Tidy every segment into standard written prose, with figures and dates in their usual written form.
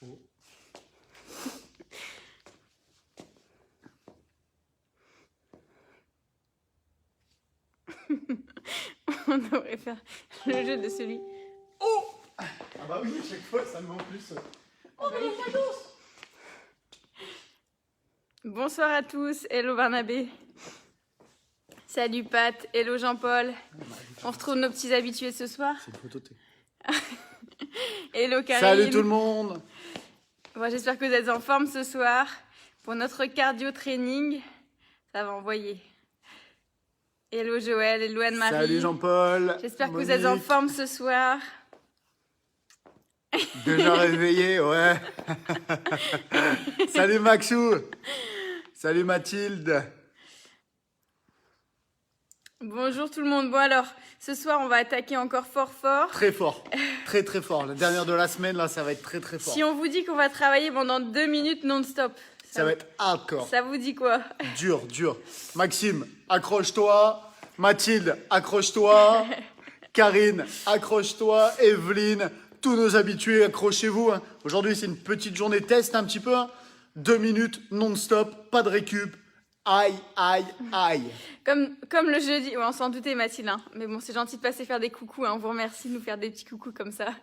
Oh. On devrait faire le jeu de celui. Oh. Ah bah oui, à chaque fois ça me met en plus. Oh mais la douce. Bonsoir à tous, hello Barnabé. Salut Pat, hello Jean-Paul. On retrouve nos petits habitués ce soir. C'est une photo de... Hello Karine. Salut tout le monde. Bon, j'espère que vous êtes en forme ce soir pour notre cardio training. Ça va envoyer. Hello Joël, hello Anne-Marie. Salut Jean-Paul. J'espère que vous êtes en forme ce soir. Déjà réveillé, ouais. Salut Maxou. Salut Mathilde. Bonjour tout le monde. Bon alors, ce soir on va attaquer encore fort. Très fort. Très très fort. La dernière de la semaine, là, ça va être très très fort. Si on vous dit qu'on va travailler pendant 2 minutes non-stop, Ça va être hardcore. ça vous dit quoi? Dur, dur. Maxime, accroche-toi. Mathilde, accroche-toi. Karine, accroche-toi. Evelyne, tous nos habitués, accrochez-vous. Hein. Aujourd'hui, c'est une petite journée test un petit peu. Hein. 2 minutes non-stop, pas de récup. Aïe, aïe, aïe. Comme le jeudi, ouais, on s'en doutait Mathilde, hein. Mais bon, c'est gentil de passer faire des coucous, hein. On vous remercie de nous faire des petits coucous comme ça.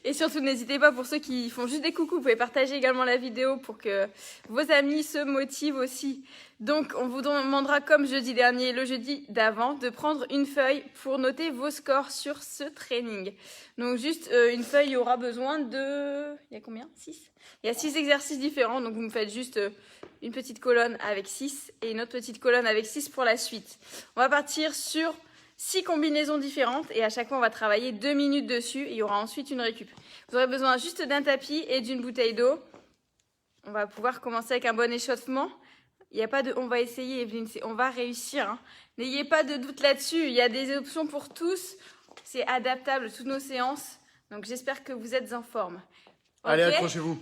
Et surtout, n'hésitez pas, pour ceux qui font juste des coucous, vous pouvez partager également la vidéo pour que vos amis se motivent aussi. Donc, on vous demandera, comme jeudi dernier, le jeudi d'avant, de prendre une feuille pour noter vos scores sur ce training. Donc, juste une feuille, il y aura besoin de... Il y a combien? 6? Il y a 6 exercices différents, donc vous me faites juste... une petite colonne avec 6 et une autre petite colonne avec 6 pour la suite. On va partir sur 6 combinaisons différentes et à chaque fois on va travailler 2 minutes dessus et il y aura ensuite une récup. Vous aurez besoin juste d'un tapis et d'une bouteille d'eau. On va pouvoir commencer avec un bon échauffement. Il n'y a pas de on va essayer, Evelyne, on va réussir. Hein. N'ayez pas de doute là-dessus, il y a des options pour tous. C'est adaptable, toutes nos séances. Donc j'espère que vous êtes en forme. Allez, Okay. accrochez-vous.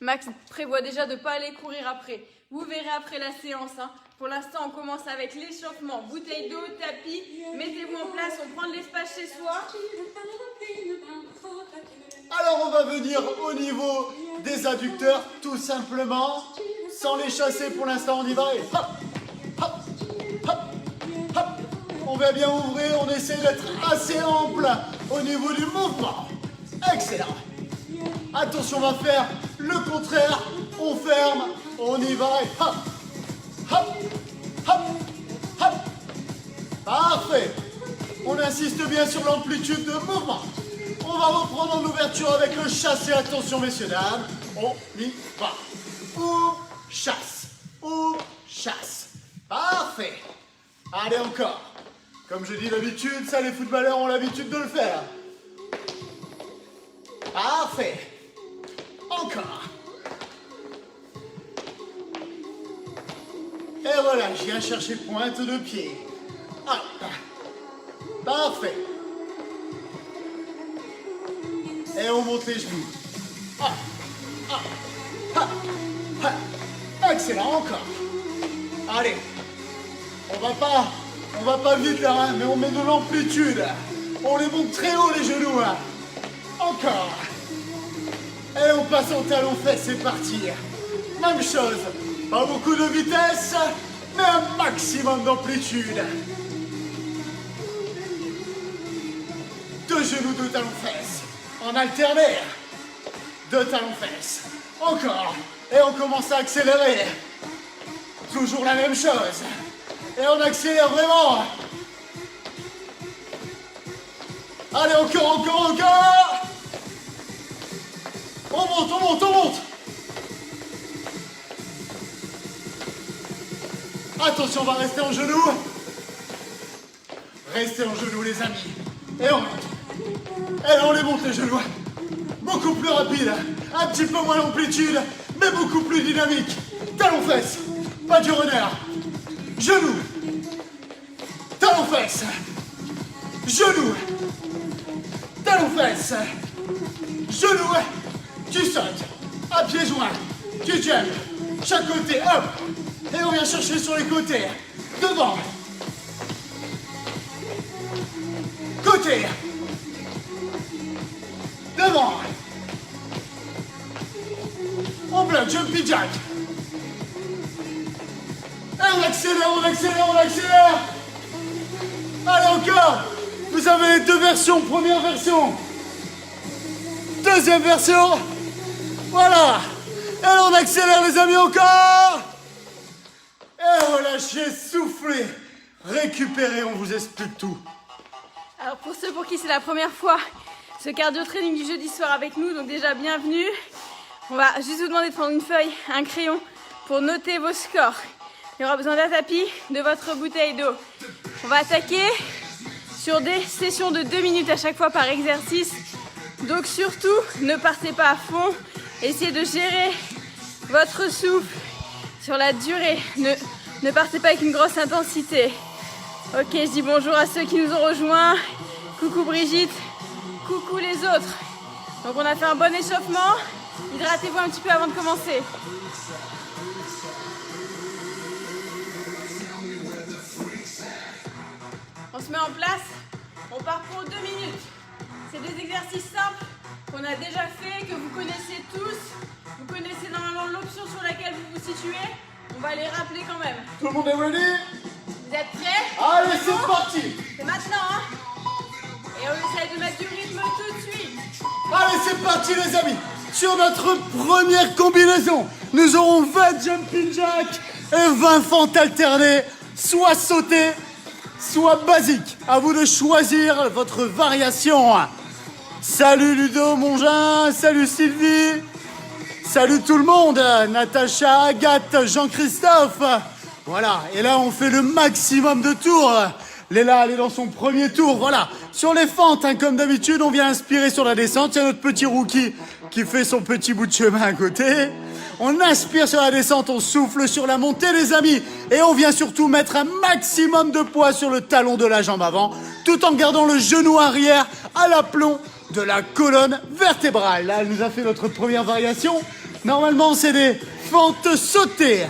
Max prévoit déjà de ne pas aller courir après. Vous verrez après la séance. Hein. Pour l'instant, on commence avec l'échauffement. Bouteille d'eau, tapis. Mettez-vous en place. On prend de l'espace chez soi. Alors, on va venir au niveau des adducteurs, tout simplement. Sans les chasser pour l'instant, on y va. Et hop, hop, hop, hop. On va bien ouvrir. On essaie d'être assez ample au niveau du mouvement. Excellent. Attention, on va faire le contraire. On ferme, on y va et hop, hop, hop, hop. Parfait. On insiste bien sur l'amplitude de mouvement. On va reprendre en ouverture avec le chassé. Attention, messieurs, dames. On y va. Ou chasse. Ou chasse. Parfait. Allez, encore. Comme je dis d'habitude, ça, les footballeurs ont l'habitude de le faire. Parfait. Encore. Et voilà, je viens chercher pointe de pied. Hop. Parfait. Et on monte les genoux. Hop. Hop. Hop. Hop. Excellent, encore. Allez. On va pas vite là, hein, mais on met de l'amplitude. On les monte très haut les genoux. Hein. Encore. Et on passe en talon-fesse, c'est parti. Même chose, pas beaucoup de vitesse, mais un maximum d'amplitude. Deux genoux, deux talons-fesse. En alterné. Deux talons-fesse. Encore. Et on commence à accélérer. Toujours la même chose. Et on accélère vraiment. Allez, encore, encore, encore. On monte, on monte, on monte. Attention, on va rester en genoux. Restez en genoux, les amis. Et on monte. Et là, on les monte, les genoux. Beaucoup plus rapide. Un petit peu moins d'amplitude, mais beaucoup plus dynamique. Talons-fesses. Pas du runner. Genoux. Talons-fesses. Genoux. Talons-fesses. Genoux. Tu sautes, à pieds joints, tu jumps, chaque côté, hop, et on vient chercher sur les côtés, devant, côté, devant. En plein jumpy jack. Et on accélère, on accélère, on accélère. Allez, encore. Vous avez les deux versions. Première version. Deuxième version. Voilà. Et on accélère, les amis, encore. Et relâchez, soufflez. Récupérez, on vous explique tout. Alors pour ceux pour qui c'est la première fois, ce cardio training du jeudi soir avec nous, donc déjà bienvenue. On va juste vous demander de prendre une feuille, un crayon pour noter vos scores. Il y aura besoin d'un tapis, de votre bouteille d'eau. On va attaquer sur des sessions de 2 minutes à chaque fois par exercice. Donc surtout, ne partez pas à fond. Essayez de gérer votre souffle sur la durée. Ne partez pas avec une grosse intensité. Ok, je dis bonjour à ceux qui nous ont rejoints. Coucou Brigitte, coucou les autres. Donc on a fait un bon échauffement. Hydratez-vous un petit peu avant de commencer. On se met en place, on part pour 2 minutes. C'est des exercices simples qu'on a déjà fait, que vous connaissez tous. Vous connaissez normalement l'option sur laquelle vous vous situez. On va les rappeler quand même. Tout le monde est ready? Vous êtes prêts? Allez, c'est parti. C'est maintenant, hein? Et on essaie de mettre du rythme tout de suite. Allez, c'est parti, les amis. Sur notre première combinaison, nous aurons 20 jumping jack et 20 fentes alternées, soit sautées, soit basiques. À vous de choisir votre variation. Salut Ludo Mongin, salut Sylvie, salut tout le monde, Natacha, Agathe, Jean-Christophe. Voilà, et là on fait le maximum de tours. Léla, elle est dans son premier tour, voilà. Sur les fentes, hein, comme d'habitude, on vient inspirer sur la descente. Il y a notre petit rookie qui fait son petit bout de chemin à côté. On inspire sur la descente, on souffle sur la montée, les amis. Et on vient surtout mettre un maximum de poids sur le talon de la jambe avant, tout en gardant le genou arrière à l'aplomb de la colonne vertébrale. Là, elle nous a fait notre première variation. Normalement, c'est des fentes sautées.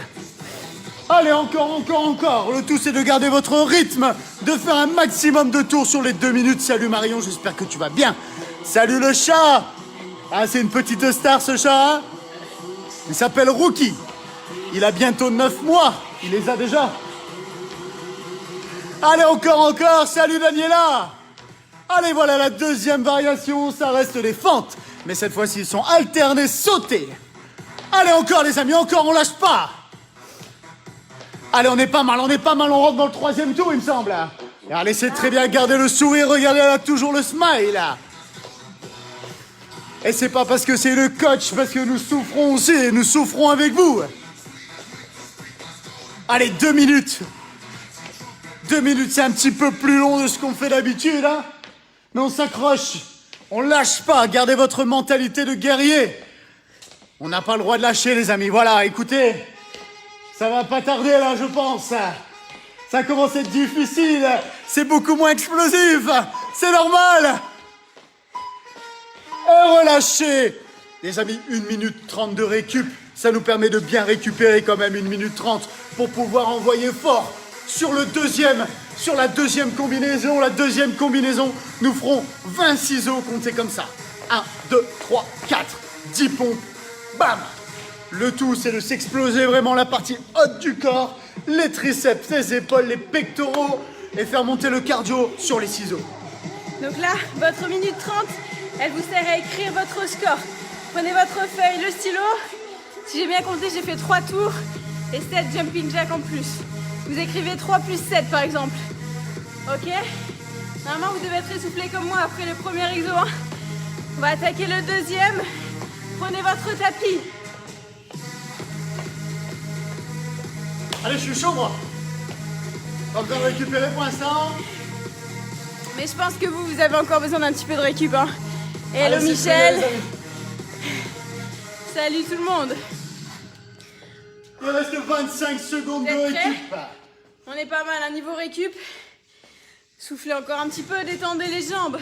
Allez, encore. Le tout, c'est de garder votre rythme, de faire un maximum de tours sur les 2 minutes. Salut Marion, j'espère que tu vas bien. Salut le chat. Ah, c'est une petite star, ce chat, hein. Il s'appelle Rookie. Il a bientôt 9 mois. Il les a déjà. Allez, encore. Salut Daniela. Allez, voilà la deuxième variation. Ça reste les fentes. Mais cette fois-ci, ils sont alternés, sautés. Allez, encore, les amis, on lâche pas. Allez, on est pas mal, on rentre dans le 3e tour, il me semble. Allez, c'est très bien, gardez le sourire, regardez, elle a toujours le smile. Et c'est pas parce que c'est le coach, parce que nous souffrons aussi, et nous souffrons avec vous. Allez, 2 minutes. 2 minutes, c'est un petit peu plus long de ce qu'on fait d'habitude, hein. Mais on s'accroche, on lâche pas, gardez votre mentalité de guerrier. On n'a pas le droit de lâcher, les amis, voilà, écoutez. Ça va pas tarder là, je pense. Ça commence à être difficile. C'est beaucoup moins explosif. C'est normal. Et relâchez. Les amis, 1 minute 30 de récup. Ça nous permet de bien récupérer quand même 1 minute 30 pour pouvoir envoyer fort. Sur la deuxième combinaison, nous ferons 20 ciseaux, comptez comme ça. 1, 2, 3, 4, 10 pompes. Bam. Le tout, c'est de s'exploser vraiment la partie haute du corps, les triceps, les épaules, les pectoraux et faire monter le cardio sur les ciseaux. Donc là, votre minute 30, elle vous sert à écrire votre score. Prenez votre feuille, le stylo. Si j'ai bien compté, j'ai fait 3 tours et 7 jumping jack en plus. Vous écrivez 3 plus 7 par exemple. Ok? Normalement, vous devez être essoufflé comme moi après le premier exo. On va attaquer le deuxième. Prenez votre tapis. Allez, je suis chaud, moi. Pas besoin de récupérer pour l'instant. Mais je pense que vous avez encore besoin d'un petit peu de récup. Hein. Et hello Allez, Michel. Très bien, Salut tout le monde. il reste 25 secondes Vous de êtes prêts? récup. On est pas mal à niveau récup. Soufflez encore un petit peu, détendez les jambes.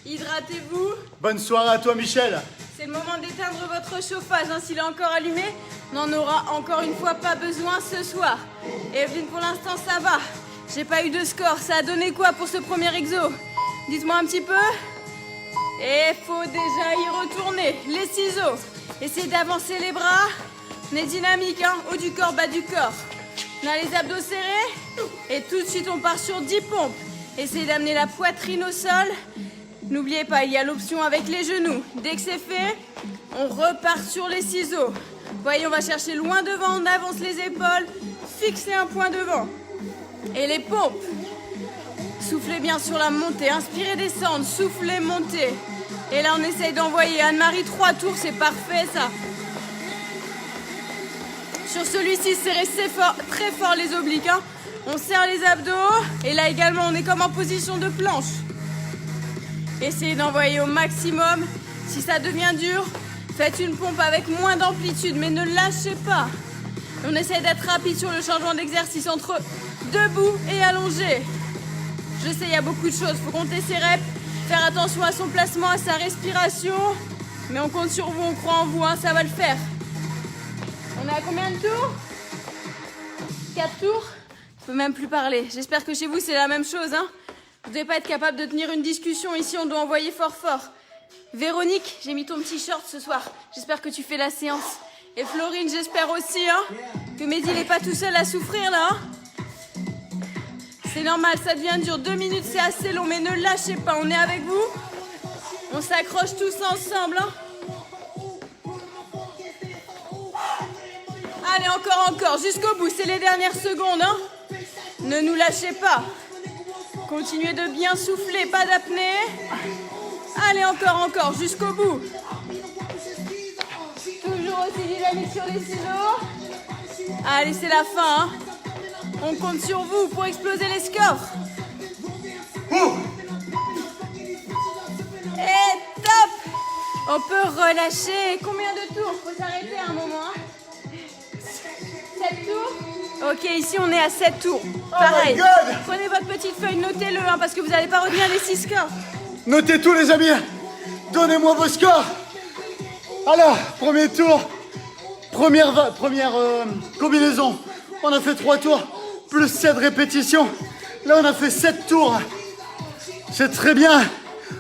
Hydratez-vous. Bonne soirée à toi, Michel. C'est le moment d'éteindre votre chauffage. Hein. S'il est encore allumé, on n'en aura encore une fois pas besoin ce soir. Evelyne, pour l'instant, ça va. J'ai pas eu de score. Ça a donné quoi pour ce premier exo? Dites-moi un petit peu. Et faut déjà y retourner. Les ciseaux. Essayez d'avancer les bras. On est dynamique, hein. Haut du corps, bas du corps. On a les abdos serrés. Et tout de suite, on part sur 10 pompes. Essayez d'amener la poitrine au sol. N'oubliez pas, il y a l'option avec les genoux. Dès que c'est fait, on repart sur les ciseaux. Voyez, on va chercher loin devant, on avance les épaules. Fixez un point devant. Et les pompes. Soufflez bien sur la montée. Inspirez, descendre. Soufflez, montez. Et là, on essaye d'envoyer. Anne-Marie, 3 tours, c'est parfait, ça. Sur celui-ci, serrez très fort les obliques. Hein. On serre les abdos. Et là également, on est comme en position de planche. Essayez d'envoyer au maximum. Si ça devient dur, faites une pompe avec moins d'amplitude, mais ne lâchez pas. On essaie d'être rapide sur le changement d'exercice entre debout et allongé. Je sais, il y a beaucoup de choses. Il faut compter ses reps, faire attention à son placement, à sa respiration. Mais on compte sur vous, on croit en vous, hein, ça va le faire. On est à combien de tours? 4 tours? Je peux même plus parler. J'espère que chez vous, c'est la même chose, hein. Vous ne devez pas être capable de tenir une discussion ici, on doit envoyer fort fort. Véronique, j'ai mis ton petit short ce soir. J'espère que tu fais la séance. Et Florine, j'espère aussi hein, que Mehdi n'est pas tout seul à souffrir là. Hein. C'est normal, ça devient dur. 2 minutes, c'est assez long, mais ne lâchez pas. On est avec vous. On s'accroche tous ensemble. Hein. Allez, encore, jusqu'au bout. C'est les dernières secondes. Hein. Ne nous lâchez pas. Continuez de bien souffler, pas d'apnée. Allez, encore, jusqu'au bout. Toujours aussi dynamique sur les ciseaux. Allez, c'est la fin. Hein. On compte sur vous pour exploser les scores. Et top! On peut relâcher. Combien de tours? Faut s'arrêter à un moment. Hein. 7 tours? Ok, ici on est à 7 tours. Pareil. Prenez votre petite feuille, notez-le, hein, parce que vous n'allez pas retenir les 6 scores. Notez tout les amis. Donnez-moi vos scores. Alors, premier tour. Première combinaison. On a fait 3 tours, plus 7 répétitions. Là, on a fait 7 tours. C'est très bien.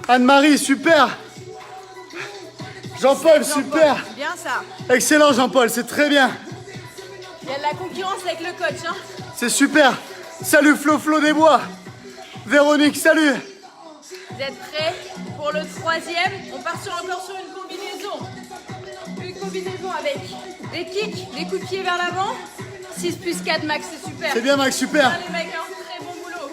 Anne-Marie, super. Jean-Paul, super. Bien ça. Excellent Jean-Paul, c'est très bien. Il y a de la concurrence avec le coach. Hein. C'est super. Salut Flo des Bois. Véronique, salut. Vous êtes prêts pour le 3e? On part encore sur une combinaison. Une combinaison avec des kicks, des coups de pied vers l'avant. 6 plus 4 max, c'est super. C'est bien Max, super. Allez mec, hein, très bon boulot.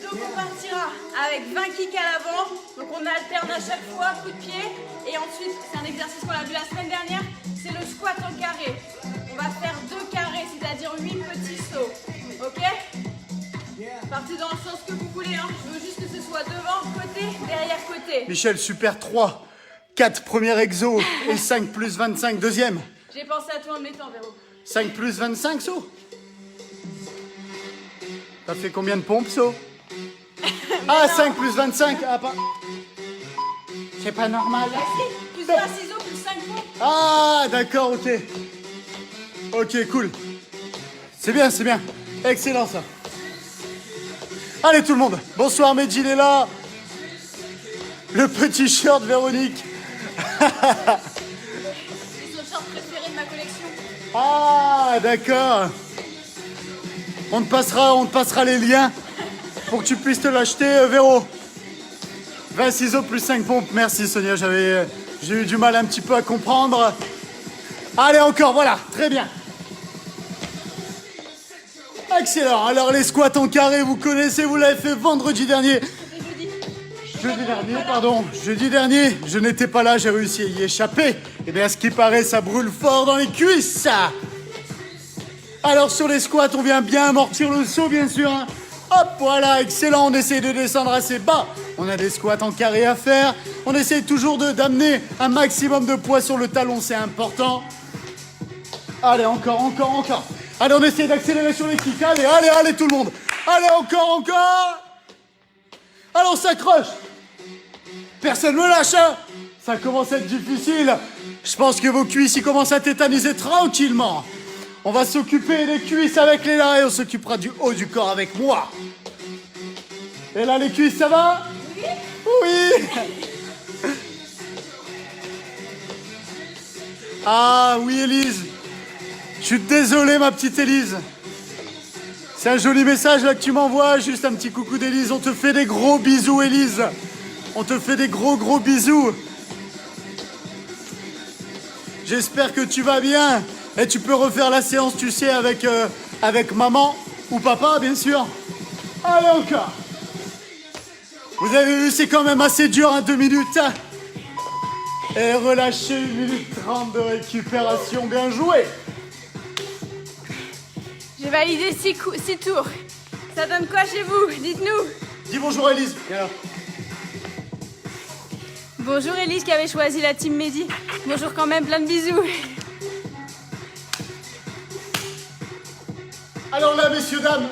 Donc on partira avec 20 kicks à l'avant. Donc on alterne à chaque fois, coup de pied. Et ensuite, c'est un exercice qu'on a vu la semaine dernière. C'est le squat en carré. On va faire 2 carrés, c'est-à-dire 8 petits sauts. Ok? Partez dans le sens que vous voulez. Hein. Je veux juste que ce soit devant, côté, derrière, côté. Michel, super 3. 4 premiers exos et 5 plus 25 deuxième. J'ai pensé à toi en mettant, Véro. 5 plus 25, So. T'as fait combien de pompes, So? Ah, 5 plus 25. Ah, pas... C'est pas normal. Bah si, plus 20 ciseaux, plus 5 pompes. Ah, d'accord, ok. Ok, cool. C'est bien, c'est bien. Excellent, ça. Allez, tout le monde. Bonsoir, Mehdi, il est là. Le petit short, Véronique. C'est son short préféré de ma collection. Ah, d'accord. On te passera les liens pour que tu puisses te l'acheter, Véro. 20 ciseaux plus 5 pompes. Merci, Sonia. J'ai eu du mal un petit peu à comprendre. Allez, encore, voilà. Très bien. Excellent. Alors, les squats en carré, vous connaissez, vous l'avez fait vendredi dernier. Jeudi dernier, je n'étais pas là, j'ai réussi à y échapper. Et bien, à ce qui paraît, ça brûle fort dans les cuisses. Alors, sur les squats, on vient bien amortir le saut, bien sûr. Hein. Hop, voilà, excellent. On essaie de descendre assez bas. On a des squats en carré à faire. On essaie toujours d'amener un maximum de poids sur le talon, c'est important. Allez, encore. Allez, on essaie d'accélérer sur les kicks. Allez, tout le monde. Allez, encore. Allez, on s'accroche. Personne ne me lâche, hein. Ça commence à être difficile. Je pense que vos cuisses, ils commencent à tétaniser tranquillement. On va s'occuper des cuisses avec les là et on s'occupera du haut du corps avec moi. Et là, les cuisses, ça va? Oui. Ah oui, Élise. Je suis désolé, ma petite Élise. C'est un joli message là que tu m'envoies. Juste un petit coucou d'Élise. On te fait des gros bisous, Élise. On te fait des gros bisous. J'espère que tu vas bien. Et tu peux refaire la séance, tu sais, avec maman ou papa, bien sûr. Allez, encore. Vous avez vu, c'est quand même assez dur, hein, 2 minutes. Et relâchez 1 minute 30 de récupération. Bien joué. J'ai validé 6 tours. Ça donne quoi chez vous? Dites-nous. Dis bonjour, Élise. Viens là. Bonjour Élise qui avait choisi la team Mehdi. Bonjour quand même, plein de bisous. Alors là, messieurs, dames,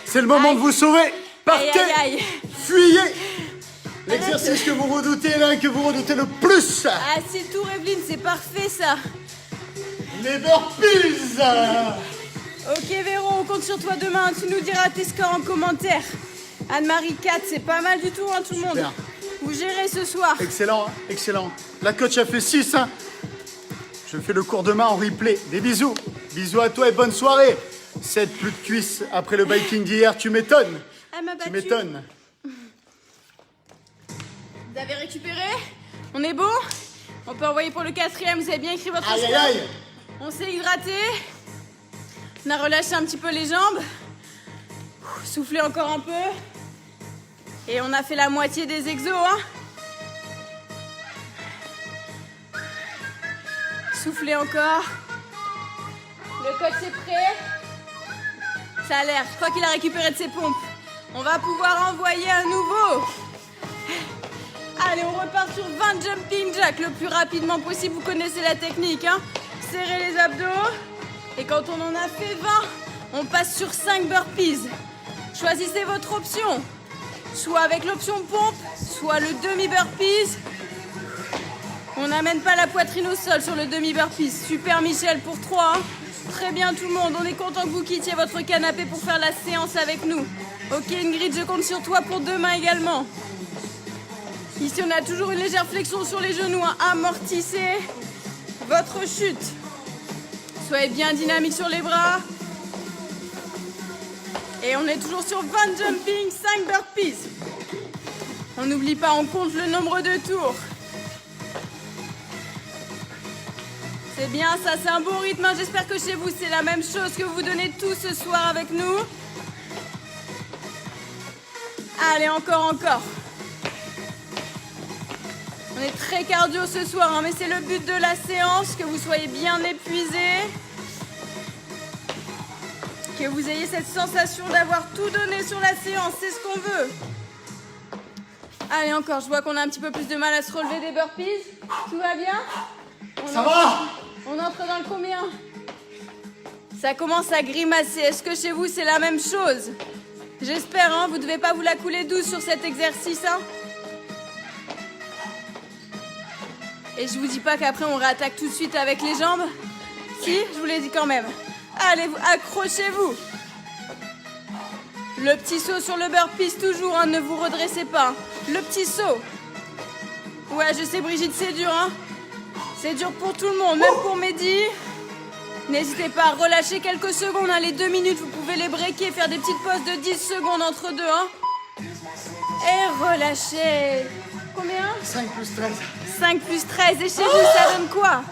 c'est le moment Aïe. de vous sauver. Partez, Aïe, aïe, aïe. fuyez. L'exercice que vous redoutez, l'un que vous redoutez le plus. Ah, 6 tours Evelyne, c'est parfait ça. Les burpees. Ok Véro, on compte sur toi demain. Tu nous diras tes scores en commentaire. Anne-Marie 4, c'est pas mal du tout, hein, tout le monde. Super. Vous gérez ce soir. Excellent, hein, excellent. La coach a fait 6. Hein. Je fais le cours demain en replay. Des bisous. Bisous à toi et bonne soirée. 7 plus de cuisses après le biking d'hier, tu m'étonnes. Elle m'a Tu battu. m'étonnes. Vous avez récupéré? On est bon? On peut envoyer pour le 4e, vous avez bien écrit votre Aïe, aïe, score. aïe. On s'est hydraté. On a relâché un petit peu les jambes. Soufflé encore un peu. Et on a fait la moitié des exos, hein. Soufflez encore. Le coach est prêt. Ça a l'air. Je crois qu'il a récupéré de ses pompes. On va pouvoir envoyer un nouveau. Allez, on repart sur 20 jumping jacks le plus rapidement possible. Vous connaissez la technique, hein. Serrez les abdos. Et quand on en a fait 20, on passe sur 5 burpees. Choisissez votre option. Soit avec l'option pompe, soit le demi-burpees. On n'amène pas la poitrine au sol sur le demi-burpees. Super Michel pour 3. Hein. Très bien tout le monde. On est content que vous quittiez votre canapé pour faire la séance avec nous. Ok Ingrid, je compte sur toi pour demain également. Ici, on a toujours une légère flexion sur les genoux. Hein. Amortissez votre chute. Soyez bien dynamique sur les bras. Et on est toujours sur 20 jumping, 5 burpees. On n'oublie pas, on compte le nombre de tours. C'est bien ça, c'est un bon rythme. Hein. J'espère que chez vous, c'est la même chose que vous donnez tout ce soir avec nous. Allez, encore. On est très cardio ce soir, hein, mais c'est le but de la séance, que vous soyez bien épuisés. Que vous ayez cette sensation d'avoir tout donné sur la séance, c'est ce qu'on veut. Allez, encore, je vois qu'on a un petit peu plus de mal à se relever des burpees. Tout va bien? Ça va? On entre dans le combien? Ça commence à grimacer. Est-ce que chez vous, c'est la même chose? J'espère, hein, vous devez pas vous la couler douce sur cet exercice, hein. Et je vous dis pas qu'après, on réattaque tout de suite avec les jambes. Si, je vous l'ai dit quand même. Allez, accrochez-vous. Le petit saut sur le burpees toujours, hein, ne vous redressez pas. Le petit saut. Ouais, je sais Brigitte, c'est dur, hein. C'est dur pour tout le monde, même pour Mehdi. N'hésitez pas à relâcher quelques secondes, hein. Les 2 minutes, vous pouvez les breaker, faire des petites pauses de 10 secondes entre deux, hein. Et relâchez. Combien? 5 plus 13. 5 plus 13. Et chez vous, ça donne quoi?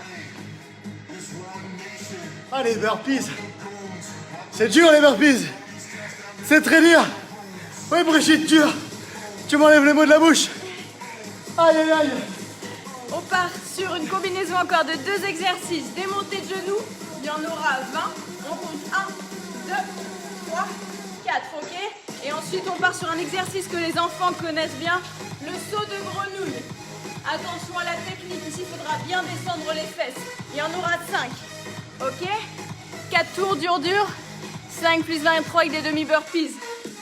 Ah, les burpees. C'est dur, les burpees. C'est très dur. Oui, Brigitte, dur. Tu m'enlèves les mots de la bouche. Aïe, aïe, aïe. On part sur une combinaison encore de 2 exercices. Démontée de genoux, il y en aura 20. On compte 1, 2, 3, 4, ok? Et ensuite, on part sur un exercice que les enfants connaissent bien, le saut de grenouille. Attention à la technique, ici, il faudra bien descendre les fesses. Il y en aura 5, ok? 4 tours, dur. 5 plus 23 avec des demi-burpees.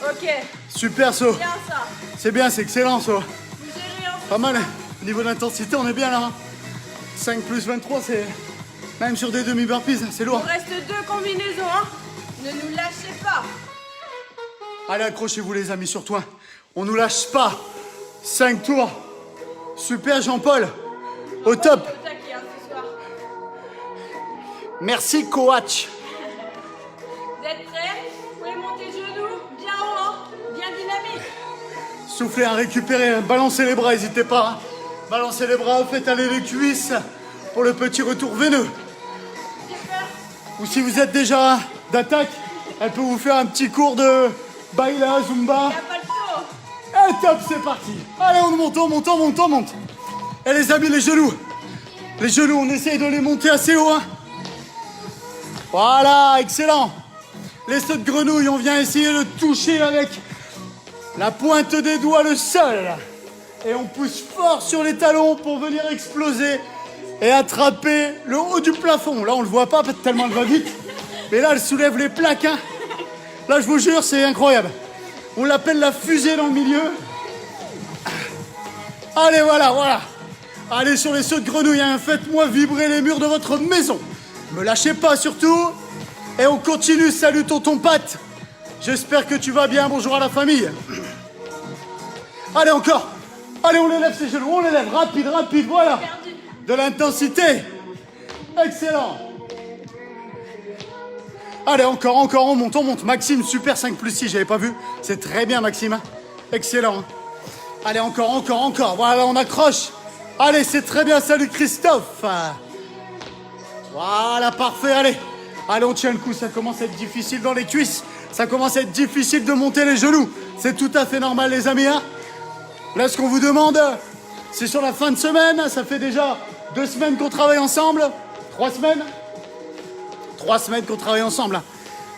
Ok, Super saut. bien ça. C'est bien, c'est excellent, ça. Vous gérez un peu. Pas mal. Au niveau de l'intensité, on est bien là. 5 plus 23, c'est... Même sur des demi-burpees, c'est Il lourd. reste 2 combinaisons, hein. Ne nous lâchez pas. Allez, accrochez-vous les amis, sur toi. On nous lâche pas. 5 tours. Super Jean-Paul. Au top. Au taquet, hein, ce soir. Merci coach. Vous êtes prêts? Vous pouvez monter le genou, bien haut, hein, bien dynamique. Soufflez, hein, récupérez, hein, balancez les bras, n'hésitez pas. Hein. Balancez les bras, faites aller les cuisses pour le petit retour veineux. Ou si vous êtes déjà d'attaque, elle peut vous faire un petit cours de baila, zumba. Il n'y a pas le temps. Et top, c'est parti. Allez, on monte, on monte, on monte, on monte. Et les amis, les genoux. Les genoux, on essaye de les monter assez haut. Hein. Voilà, excellent. Les sauts de grenouille, on vient essayer de toucher avec la pointe des doigts le sol. Et on pousse fort sur les talons pour venir exploser et attraper le haut du plafond. Là, on le voit pas tellement elle va vite. Mais là, elle soulève les plaques. Hein. Là, je vous jure, c'est incroyable. On l'appelle la fusée dans le milieu. Allez, voilà, voilà. Allez sur les sauts de grenouille, hein. Faites-moi vibrer les murs de votre maison. Me lâchez pas surtout. Et on continue. Salut tonton Pat. J'espère que tu vas bien. Bonjour à la famille. Allez, encore. Allez, on les lève ces genoux. On les lève. Rapide, rapide. Voilà. De l'intensité. Excellent. Allez, encore, encore. On monte, on monte. Maxime, super 5+6. J'avais pas vu. C'est très bien, Maxime. Excellent. Allez, encore, encore, encore. Voilà, on accroche. Allez, c'est très bien. Salut Christophe. Voilà, parfait. Allez. Allez, on tient le coup. Ça commence à être difficile dans les cuisses. Ça commence à être difficile de monter les genoux. C'est tout à fait normal, les amis. Hein. Là, ce qu'on vous demande, c'est sur la fin de semaine. Ça fait déjà 2 semaines qu'on travaille ensemble. 3 semaines. 3 semaines qu'on travaille ensemble. Hein.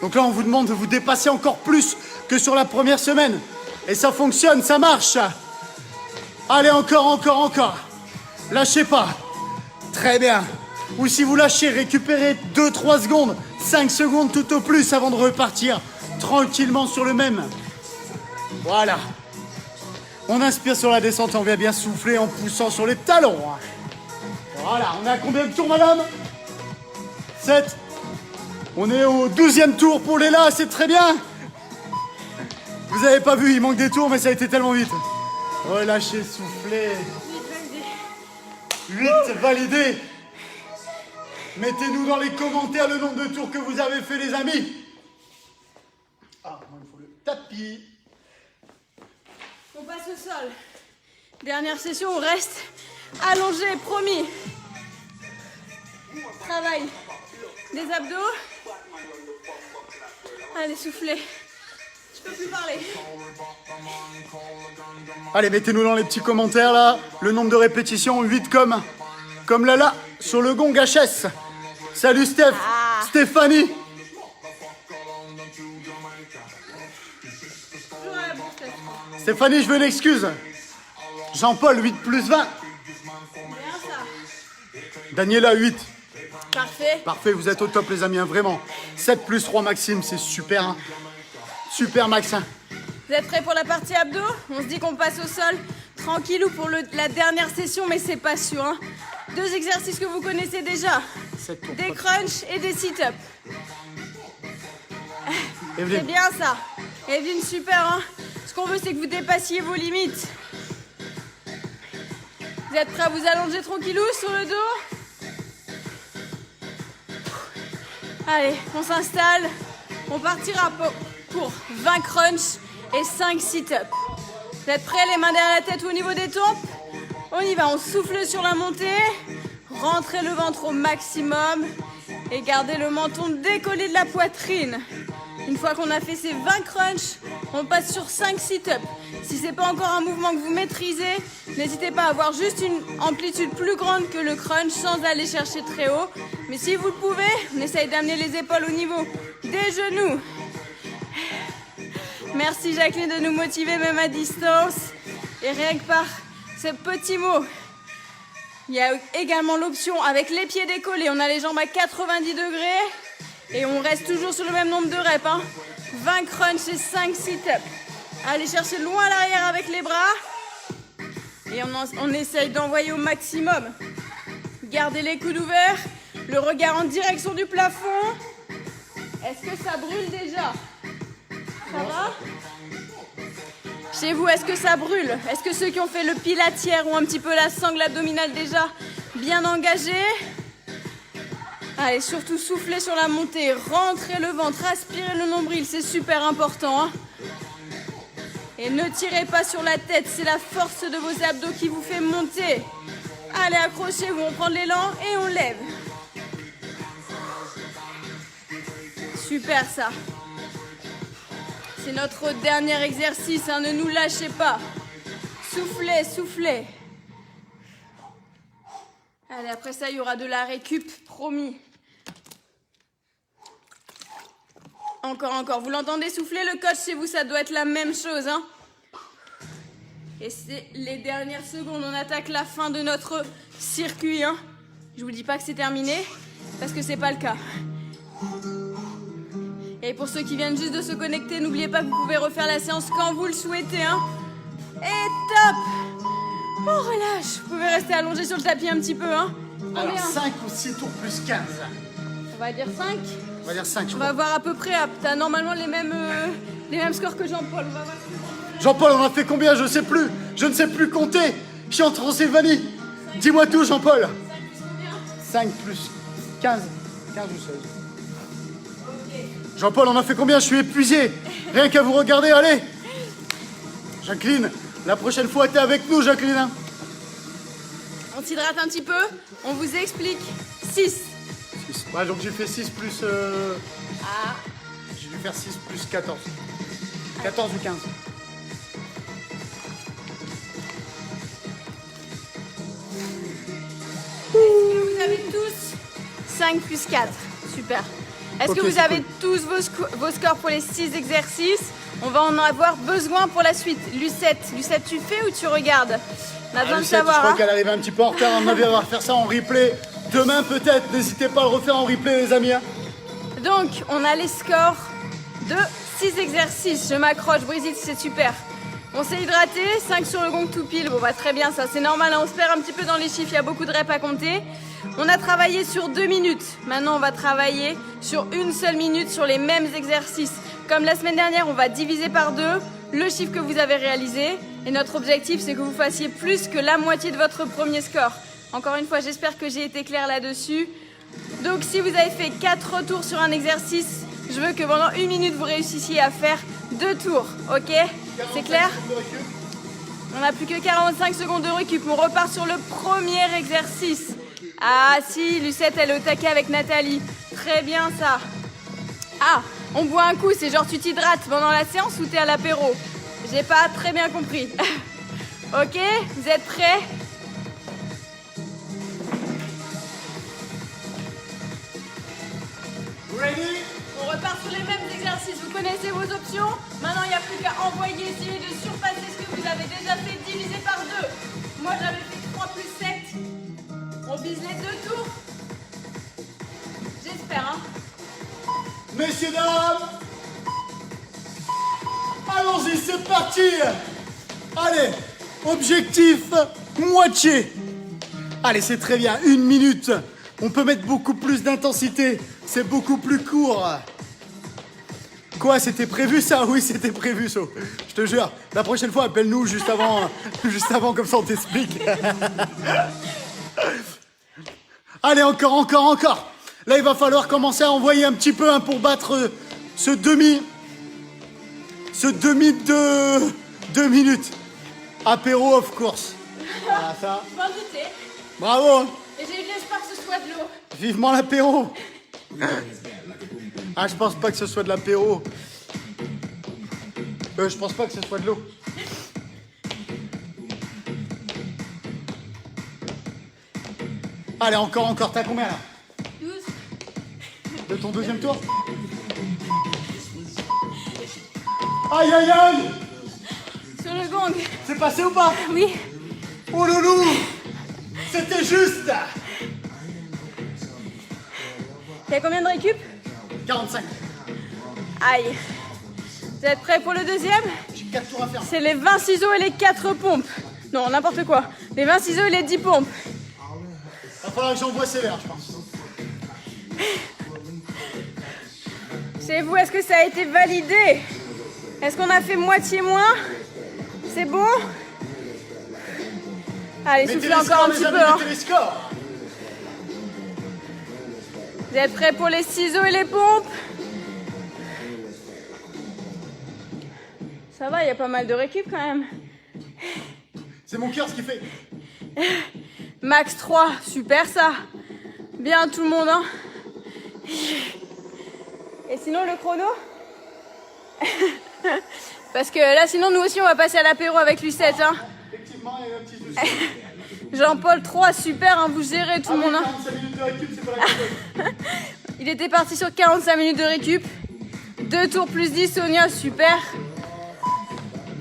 Donc là, on vous demande de vous dépasser encore plus que sur la première semaine. Et ça fonctionne, ça marche. Allez, encore, encore, encore. Lâchez pas. Très bien. Ou si vous lâchez, récupérez 2-3 secondes, 5 secondes tout au plus avant de repartir tranquillement sur le même. Voilà. On inspire sur la descente, on vient bien souffler en poussant sur les talons. Voilà, on est à combien de tours, madame? 7. On est au 12e tour pour les là, c'est très bien. Vous avez pas vu, il manque des tours, mais ça a été tellement vite. Relâchez, soufflez. 8 validé. Mettez-nous dans les commentaires le nombre de tours que vous avez fait, les amis. Ah, moi, il faut le tapis. On passe au sol. Dernière session, on reste allongé, promis. Travail des abdos. Allez, soufflez. Je peux plus parler. Allez, mettez-nous dans les petits commentaires, là, le nombre de répétitions, 8 comme Lala sur le gong HS. Salut Steph. Ah. Stéphanie. Ouais, bon, Steph. Stéphanie, je veux une excuse. Jean-Paul, 8 plus 20. Bien ça. Daniela, 8. Parfait. Parfait, vous êtes au top, les amis, hein, vraiment. 7 plus 3, Maxime, c'est super. Hein. Super, Max. Hein. Vous êtes prêts pour la partie abdos? On se dit qu'on passe au sol tranquillou pour la dernière session, mais c'est pas sûr. Hein. 2 exercices que vous connaissez déjà. 7 tours. Des crunchs et des sit-ups. C'est Evelyne. bien ça. Evelyne, super. Hein. Ce qu'on veut, c'est que vous dépassiez vos limites. Vous êtes prêts à vous allonger tranquillou sur le dos? Allez, on s'installe. On partira pour 20 crunchs et 5 sit-ups. Vous êtes prêts, les mains derrière la tête ou au niveau des tempes? On y va, on souffle sur la montée. Rentrez le ventre au maximum et gardez le menton décollé de la poitrine. Une fois qu'on a fait ces 20 crunchs, on passe sur 5 sit-ups. Si ce n'est pas encore un mouvement que vous maîtrisez, n'hésitez pas à avoir juste une amplitude plus grande que le crunch sans aller chercher très haut. Mais si vous le pouvez, on essaye d'amener les épaules au niveau des genoux. Merci Jacqueline de nous motiver même à distance. Et rien que par ce petit mot. Il y a également l'option avec les pieds décollés. On a les jambes à 90 degrés. Et on reste toujours sur le même nombre de reps. Hein. 20 crunchs et 5 sit-ups. Allez chercher loin l'arrière avec les bras. Et on essaye d'envoyer au maximum. Gardez les coudes ouverts. Le regard en direction du plafond. Est-ce que ça brûle déjà? Ça va? Chez vous, est-ce que ça brûle? Est-ce que ceux qui ont fait le pilates hier ont un petit peu la sangle abdominale déjà bien engagée? Allez, surtout soufflez sur la montée, rentrez le ventre, aspirez le nombril, c'est super important. Hein. Et ne tirez pas sur la tête, c'est la force de vos abdos qui vous fait monter. Allez, accrochez-vous, on prend de l'élan et on lève. Super ça. C'est notre dernier exercice, hein, ne nous lâchez pas. Soufflez, soufflez. Allez, après ça, il y aura de la récup, promis. Encore, encore. Vous l'entendez souffler, le coach chez vous, ça doit être la même chose. Hein. Et c'est les dernières secondes. On attaque la fin de notre circuit. Hein. Je vous dis pas que c'est terminé, parce que c'est pas le cas. Et pour ceux qui viennent juste de se connecter, n'oubliez pas que vous pouvez refaire la séance quand vous le souhaitez. Hein. Et top! On relâche. Vous pouvez rester allongé sur le tapis un petit peu. Hein. Alors 5 ou 6 tours plus 15. On va dire 5. On va dire 5, je On crois. va voir à peu près. T'as normalement les mêmes scores que Jean-Paul. On va voir. Jean-Paul, on a fait combien? Je sais plus. Je ne sais plus compter. Je suis en Transylvanie. Dis-moi tout, Jean-Paul. 5 plus 15. 15 ou 16. Ok. Jean-Paul, on a fait combien? Je suis épuisé. Rien qu'à vous regarder, allez. Jacqueline, la prochaine fois, t'es avec nous, Jacqueline. Hein. On s'hydrate un petit peu. On vous explique. 6. Ouais, donc j'ai fait 6 plus... Ah. J'ai dû faire 6 plus 14. 14 ou 15. Est-ce que vous avez tous 5 plus 4? Super. Est-ce que Ok, vous c'est avez tous vos scores pour les 6 exercices? On va en avoir besoin pour la suite. Lucette, tu fais ou tu regardes? On a besoin de Lucette, savoir. je crois Hein. qu'elle arrive un petit peu en retard. On avait à faire ça en replay. Demain peut-être. N'hésitez pas à le refaire en replay, les amis. Hein. Donc, on a les scores de 6 exercices. Je m'accroche, Brigitte, c'est super. On s'est hydraté, 5 sur le gong tout pile. Bon, bah très bien, ça c'est normal. Hein. On se perd un petit peu dans les chiffres, il y a beaucoup de reps à compter. On a travaillé sur 2 minutes. Maintenant, on va travailler sur une seule minute sur les mêmes exercices. Comme la semaine dernière, on va diviser par 2 le chiffre que vous avez réalisé. Et notre objectif, c'est que vous fassiez plus que la moitié de votre premier score. Encore une fois, j'espère que j'ai été claire là-dessus. Donc, si vous avez fait 4 tours sur un exercice, je veux que pendant 1 minute, vous réussissiez à faire 2 tours. Ok? C'est clair? On n'a plus que 45 secondes de récup. On repart sur le premier exercice. Ah si, Lucette, elle est au taquet avec Nathalie. Très bien ça. Ah, on boit un coup, c'est genre tu t'hydrates pendant la séance ou t'es à l'apéro? J'ai pas très bien compris. Ok, vous êtes prêts? Ready? On repart sur les mêmes exercices. Vous connaissez vos options. Maintenant, il n'y a plus qu'à envoyer, essayer de surpasser ce que vous avez déjà fait, divisé par 2. Moi, j'avais fait 3 plus 7. On vise les 2 tours. J'espère, hein. Messieurs, dames, allons-y, c'est parti. Allez, objectif moitié. Allez, c'est très bien, 1 minute. On peut mettre beaucoup plus d'intensité, c'est beaucoup plus court. Quoi, c'était prévu ça? Oui, c'était prévu ça. Je te jure, la prochaine fois, appelle-nous juste avant, comme ça on t'explique. Allez, encore. Là, il va falloir commencer à envoyer un petit peu hein, pour battre ce demi de 2 minutes. Apéro, of course. Voilà, ça. Je m'en doutais. Bravo. Et j'ai eu de l'espoir que ce soit de l'eau. Vivement l'apéro. Ah, je pense pas que ce soit de l'apéro. Je pense pas que ce soit de l'eau. Allez, encore. T'as combien là? 12. De ton deuxième tour? Aïe, aïe, aïe! Sur le gong. C'est passé ou pas? Oui. Oh loulou! C'était juste! Il y a combien de récup? 45. Aïe. Vous êtes prêts pour le deuxième? J'ai 4 tours à faire. C'est les 20 ciseaux et les 4 pompes. Non, n'importe quoi. Les 20 ciseaux et les 10 pompes. Va falloir que j'envoie sévère, je pense. Chez vous, est-ce que ça a été validé? Est-ce qu'on a fait moitié moins? C'est bon? Allez, Mettez soufflez les encore scores, un les petit amis, peu. Hein. mettez les scores. Vous êtes prêts pour les ciseaux et les pompes? Ça va, il y a pas mal de récup quand même. C'est mon cœur ce qui fait. Max 3, super ça. Bien tout le monde. Hein. Et sinon le chrono? Parce que là sinon nous aussi on va passer à l'apéro avec Lucette. Hein. Effectivement, il y a un petit souci. Jean-Paul 3, super, hein, vous gérez tout le monde. Hein. 45 minutes de récup, c'est pas la peine. Il était parti sur 45 minutes de récup. 2 tours plus 10, Sonia, super.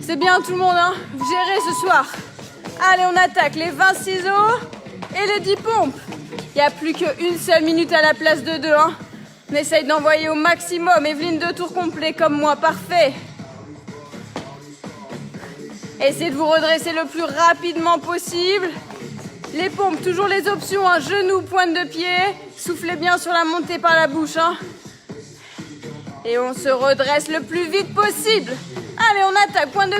C'est bien tout le monde, hein. Vous gérez ce soir. Allez, on attaque les 20 ciseaux et les 10 pompes. Il n'y a plus qu'une seule minute à la place de 2. Hein. On essaye d'envoyer au maximum. Evelyne, 2 tours complets comme moi, parfait. Essayez de vous redresser le plus rapidement possible. Les pompes, toujours les options, hein. Genoux, pointe de pied. Soufflez bien sur la montée par la bouche. Hein. Et on se redresse le plus vite possible. Allez, on attaque, pointe de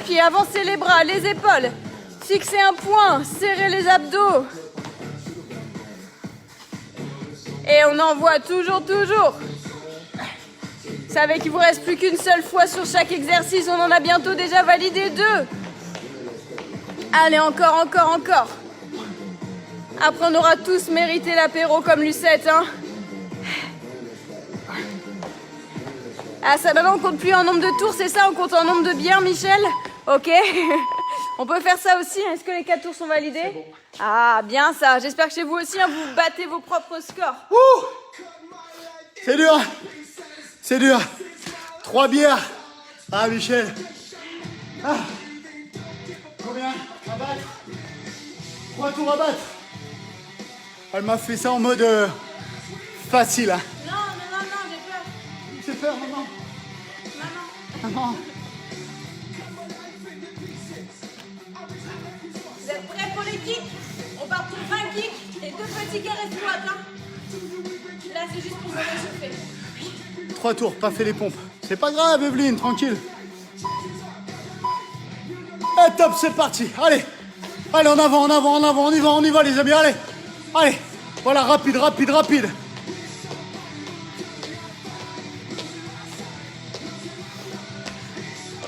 pied, avancez les bras, les épaules. Fixez un point, serrez les abdos. Et on envoie toujours. Vous savez qu'il vous reste plus qu'une seule fois sur chaque exercice, on en a bientôt déjà validé 2. Allez, encore. Après, on aura tous mérité l'apéro comme Lucette, hein. Ah, ça, maintenant, on compte plus en nombre de tours, c'est ça? On compte en nombre de bières, Michel? Ok. On peut faire ça aussi. Est-ce que les 4 tours sont validés? Bon. Ah, bien ça. J'espère que chez vous aussi, hein, vous battez vos propres scores. Ouh, c'est dur. 3 bières. Ah, Michel. Ah. Combien à battre? 3 tours à battre. Elle m'a fait ça en mode facile. Hein. Non, j'ai peur. C'est peur, maman. Maman. Vous êtes prêts pour les kicks? On part pour 20 kicks et 2 petits carrés squat. Hein. Là, c'est juste pour se réchauffer. 3 tours, pas fait les pompes. C'est pas grave, Evelyne, tranquille. Et top, c'est parti. Allez, en avant, on y va, les amis, allez. Voilà, rapide.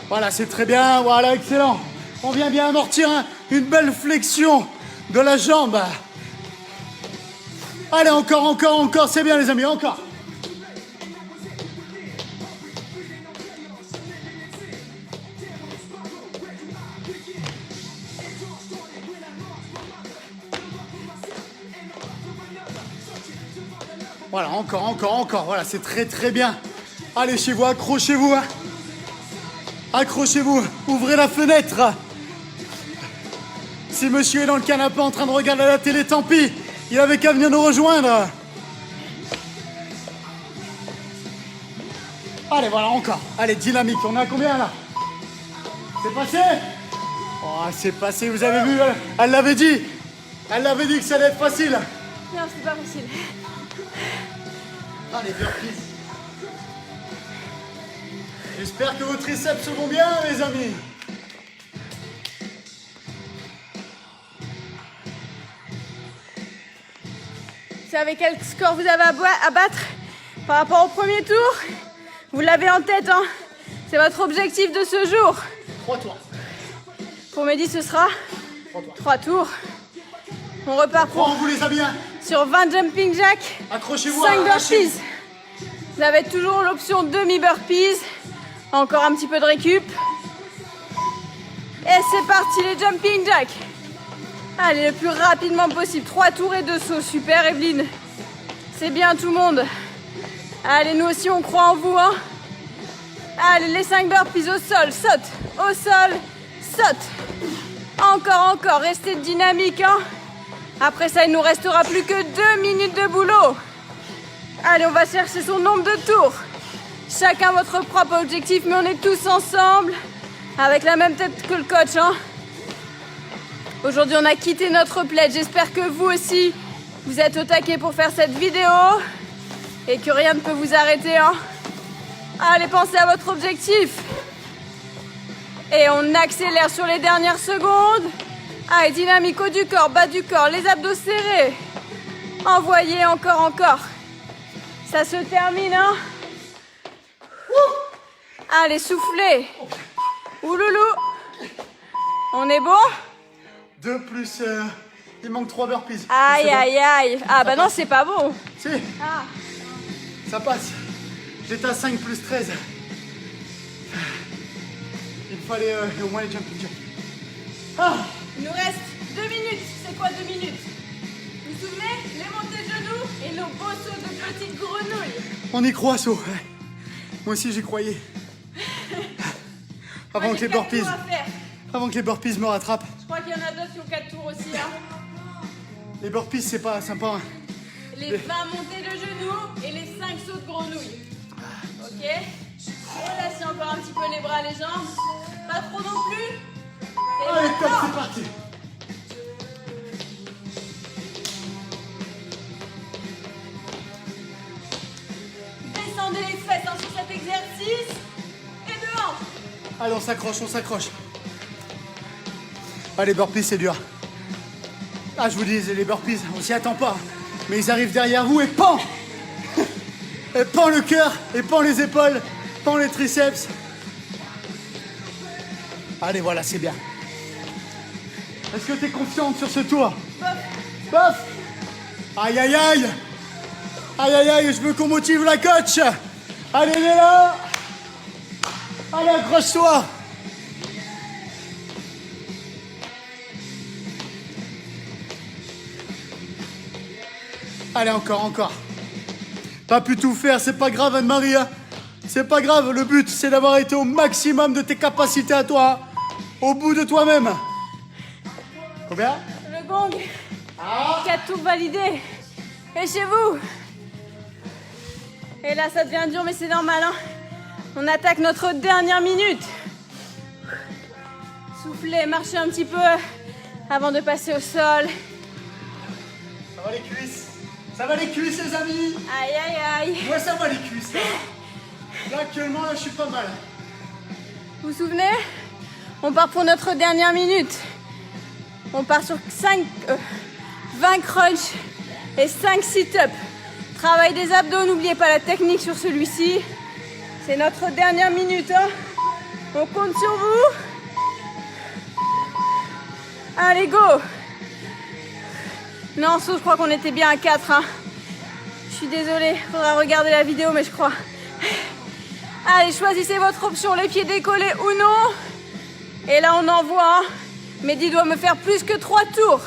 Voilà, c'est très bien, voilà, excellent. On vient bien amortir une belle flexion de la jambe. Allez, encore, c'est bien les amis, encore. Voilà, encore, voilà, c'est très bien. Allez chez vous, accrochez-vous. Hein. Accrochez-vous, ouvrez la fenêtre. Si monsieur est dans le canapé en train de regarder la télé, tant pis. Il avait qu'à venir nous rejoindre. Allez, voilà, encore. Allez, dynamique, on est à combien là? C'est passé? Oh, c'est passé, vous avez vu, elle l'avait dit. Elle l'avait dit que ça allait être facile. Non, c'est pas facile. Allez, burpees. J'espère que vos triceps vont bien, les amis. Vous savez quel score vous avez à battre par rapport au premier tour? Vous l'avez en tête, hein? C'est votre objectif de ce jour. 3 tours. Pour Mehdi, ce sera 3 tours. On repart On vous les a bien. Sur 20 jumping jacks, Accrochez-vous. 5 burpees. Vous avez toujours l'option demi-burpees. Encore un petit peu de récup. Et c'est parti les jumping jacks. Allez, le plus rapidement possible. 3 tours et 2 sauts. Super, Evelyne. C'est bien tout le monde. Allez, nous aussi, on croit en vous. Hein. Allez, les 5 burpees au sol. Saute. Au sol. Saute. Encore. Restez dynamique. Hein. Après ça, il nous restera plus que 2 minutes de boulot. Allez, on va chercher son nombre de tours. Chacun votre propre objectif, mais on est tous ensemble. Avec la même tête que le coach. Hein. Aujourd'hui, on a quitté notre plaid. J'espère que vous aussi, vous êtes au taquet pour faire cette vidéo. Et que rien ne peut vous arrêter. Hein. Allez, pensez à votre objectif. Et on accélère sur les dernières secondes. Allez, dynamique haut du corps, bas du corps, les abdos serrés. Envoyez, encore. Ça se termine, hein. Allez, soufflez. Ouloulou. On est bon? 2 plus... il manque 3 burpees. Aïe, C'est bon. aïe. Ah bah non, c'est pas bon. Si, Ah. ça passe. J'étais à 5 plus 13. Il me fallait au moins les jumping jacks. Ah, Il nous reste 2 minutes. C'est quoi 2 minutes? Vous vous souvenez? Les montées de genoux et nos beaux sauts de petites grenouilles. on y croit, So. Moi aussi, j'y croyais. Avant Moi, que j'ai les 4 burpees... tours à faire. Avant que les burpees me rattrapent. Je crois qu'il y en a d'autres qui ont 4 tours aussi. Hein. Les burpees, c'est pas sympa. Hein. Les 20 montées de genoux et les 5 sauts de grenouille. Ok? Relâchez encore un petit peu les bras, les jambes. Pas trop non plus. Et Allez, top, maintenant, c'est parti. descendez les fesses hein, sur cet exercice. Et de hanches. Allez, on s'accroche. Ah, les burpees, c'est dur. Ah, je vous dis, les burpees, on s'y attend pas. Mais ils arrivent derrière vous et pan et pan le cœur, et pan les épaules, pan les triceps. Allez, voilà, c'est bien. Est-ce que t'es confiante sur ce tour? Bof. Aïe, aïe, aïe. Aïe, aïe, aïe, je veux qu'on motive la coach. Allez, elle est là. Allez, accroche-toi. Allez, encore. Pas pu tout faire, c'est pas grave, Anne-Marie. Hein. C'est pas grave, le but, c'est d'avoir été au maximum de tes capacités à toi. Hein. Au bout de toi-même. Combien? Le gong. Ah. 4 tours validés. Et chez vous. Et là, ça devient dur, mais c'est normal. Hein. On attaque notre dernière minute. Soufflez, marchez un petit peu avant de passer au sol. Ça va les cuisses? Ça va les cuisses, les amis? Aïe, aïe, aïe. Moi, ça va les cuisses. Là, actuellement, là, je suis pas mal. Vous vous souvenez? On part pour notre dernière minute. On part sur 20 crunch et 5 sit-up. Travail des abdos, n'oubliez pas la technique sur celui-ci. C'est notre dernière minute. Hein. On compte sur vous. Allez, go! Non, sauf je crois qu'on était bien à 4. Hein. Je suis désolée, faudra regarder la vidéo, mais je crois. Allez, choisissez votre option, les pieds décollés ou non. Et là, on envoie. Hein. Mehdi doit me faire plus que 3 tours.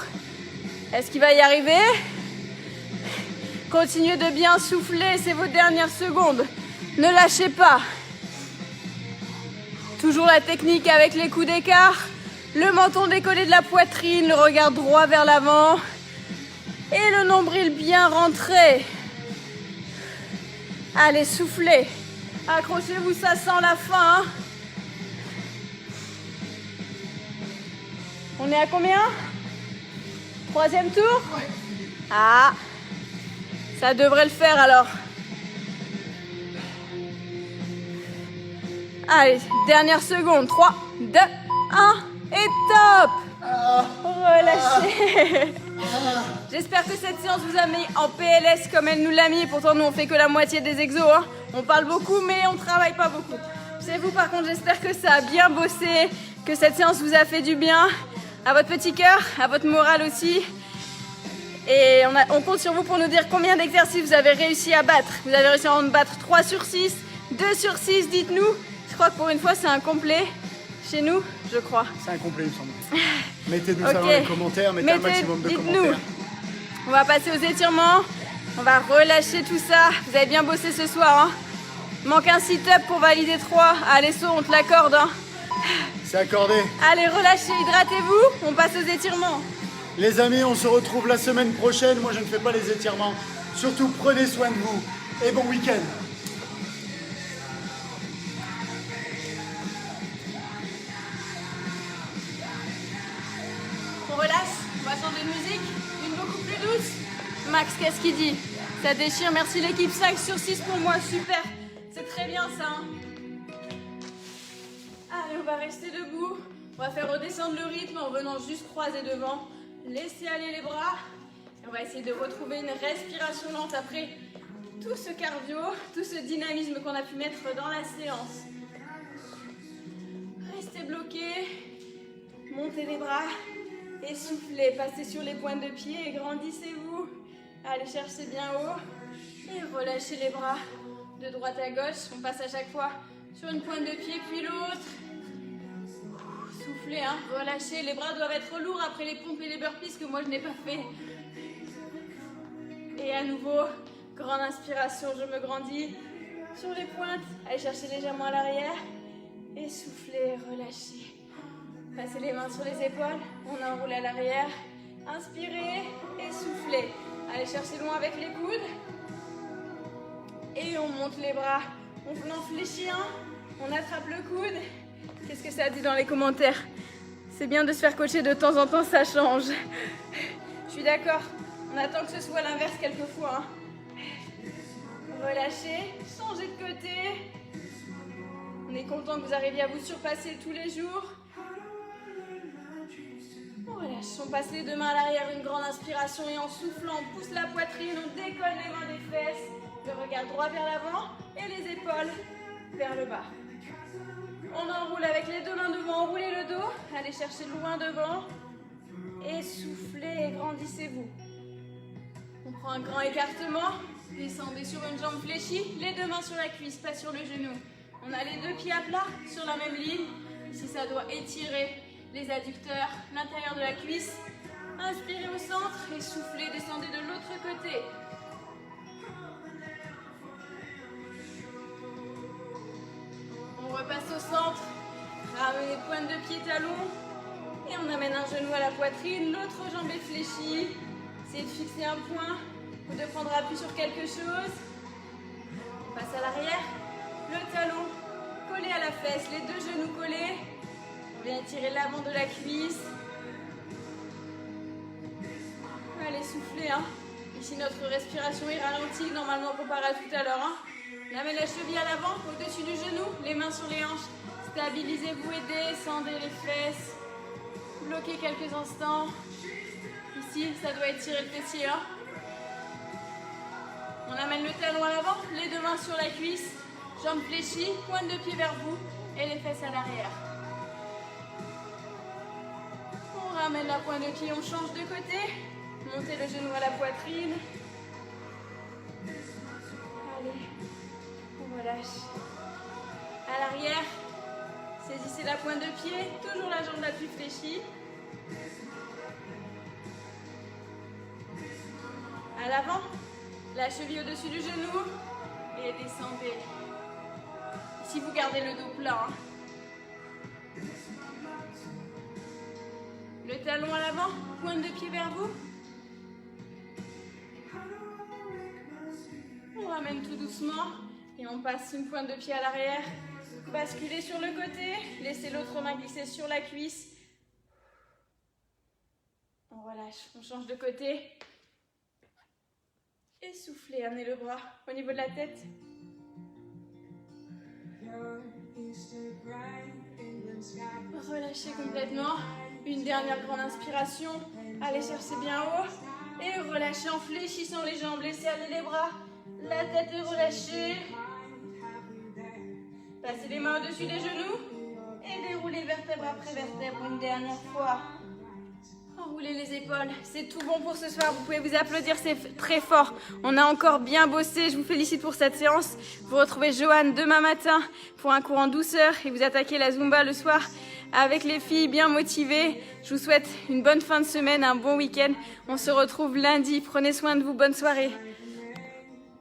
Est-ce qu'il va y arriver? Continuez de bien souffler, c'est vos dernières secondes. Ne lâchez pas. Toujours la technique avec les coups d'écart. Le menton décollé de la poitrine, le regard droit vers l'avant. Et le nombril bien rentré. Allez, soufflez. Accrochez-vous, ça sent la fin. Hein. On est à combien? 3e tour? Ah, ça devrait le faire alors. Allez, dernière seconde. 3, 2, 1 et top! Relâchez. J'espère que cette séance vous a mis en PLS comme elle nous l'a mis. Pourtant, nous, on fait que la moitié des exos. Hein. On parle beaucoup, mais on travaille pas beaucoup. Chez vous, par contre, j'espère que ça a bien bossé, que cette séance vous a fait du bien. À votre petit cœur, à votre morale aussi. Et on compte sur vous pour nous dire combien d'exercices vous avez réussi à battre. Vous avez réussi à en battre 3 sur 6, 2 sur 6, dites-nous. Je crois que pour une fois, c'est un complet. Chez nous, je crois. C'est incomplet, il me semble. Mettez-nous ça dans les commentaires, mettez un maximum de dites-nous. commentaires. On va passer aux étirements. On va relâcher tout ça. Vous avez bien bossé ce soir. Hein. Manque un sit-up pour valider 3. Allez, So, on te l'accorde. Hein. C'est accordé. Allez, relâchez, hydratez-vous. On passe aux étirements. Les amis, on se retrouve la semaine prochaine. Moi, je ne fais pas les étirements. Surtout, prenez soin de vous. Et bon week-end. On relâche. On va changer de musique. Une beaucoup plus douce. Max, qu'est-ce qu'il dit? Ça déchire. Merci l'équipe. 5 sur 6 pour moi. Super. C'est très bien ça. Hein. Allez. Allez, on va rester debout. On va faire redescendre le rythme en venant juste croiser devant. Laissez aller les bras. Et on va essayer de retrouver une respiration lente après tout ce cardio, tout ce dynamisme qu'on a pu mettre dans la séance. Restez bloqués. Montez les bras. Et soufflez. Passez sur les pointes de pied et grandissez-vous. Allez, cherchez bien haut. Et relâchez les bras de droite à gauche. On passe à chaque fois sur une pointe de pied puis l'autre. Soufflez, hein, relâchez. Les bras doivent être lourds après les pompes et les burpees que moi je n'ai pas fait. Et à nouveau, grande inspiration, je me grandis sur les pointes. Allez chercher légèrement à l'arrière. Et soufflez, relâchez. Passez les mains sur les épaules. On enroule à l'arrière. Inspirez et soufflez. Allez chercher loin avec les coudes. Et on monte les bras. On en fléchit un. On attrape le coude. Qu'est-ce que ça dit dans les commentaires? C'est bien de se faire coacher de temps en temps, ça change. Je suis d'accord. On attend que ce soit l'inverse quelquefois. Relâchez, changez de côté. On est content que vous arriviez à vous surpasser tous les jours. On relâche, on passe les deux mains à l'arrière, une grande inspiration et en soufflant, on pousse la poitrine, on décolle les mains des fesses. Le regard droit vers l'avant et les épaules vers le bas. On enroule avec les deux mains devant, enroulez le dos. Allez chercher loin devant. Et soufflez et grandissez-vous. On prend un grand écartement. Descendez sur une jambe fléchie. Les deux mains sur la cuisse, pas sur le genou. On a les deux pieds à plat sur la même ligne. Ici, ça doit étirer les adducteurs, l'intérieur de la cuisse. Inspirez au centre et soufflez, descendez de l'autre côté. On repasse au centre, ramenez les pointes de pied talons et on amène un genou à la poitrine, l'autre jambe est fléchie. Essayez de fixer un point ou de prendre appui sur quelque chose. On passe à l'arrière, le talon collé à la fesse, les deux genoux collés. On vient étirer l'avant de la cuisse. Allez, soufflez. Hein. Ici, notre respiration est ralentie, normalement comparée à tout à l'heure. Hein. On amène la cheville à l'avant, au-dessus du genou, les mains sur les hanches. Stabilisez-vous et descendez les fesses. Bloquez quelques instants. Ici, ça doit étirer le fessier. Hein. On amène le talon à l'avant, les deux mains sur la cuisse. Jambes fléchies, pointe de pied vers vous et les fesses à l'arrière. On ramène la pointe de pied, on change de côté. Montez le genou à la poitrine. Allez, on relâche. À l'arrière, saisissez la pointe de pied, toujours la jambe d'appui fléchie. À l'avant, la cheville au-dessus du genou et descendez. Ici, vous gardez le dos plat. Hein. Le talon à l'avant, pointe de pied vers vous. On ramène tout doucement et on passe une pointe de pied à l'arrière. Basculez sur le côté, laissez l'autre main glisser sur la cuisse. On relâche, on change de côté. Et soufflez, amenez le bras au niveau de la tête. Relâchez complètement. Une dernière grande inspiration. Allez chercher bien haut. Et relâchez en fléchissant les jambes. Laissez aller les bras. La tête est relâchée. Passez les mains au-dessus des genoux. Et déroulez vertèbre après vertèbre une dernière fois. Enroulez les épaules, c'est tout bon pour ce soir. Vous pouvez vous applaudir, c'est très fort. On a encore bien bossé, je vous félicite pour cette séance. Vous retrouvez Joanne demain matin pour un cours en douceur et vous attaquez la Zumba le soir avec les filles bien motivées. Je vous souhaite une bonne fin de semaine, un bon week-end. On se retrouve lundi, prenez soin de vous, bonne soirée.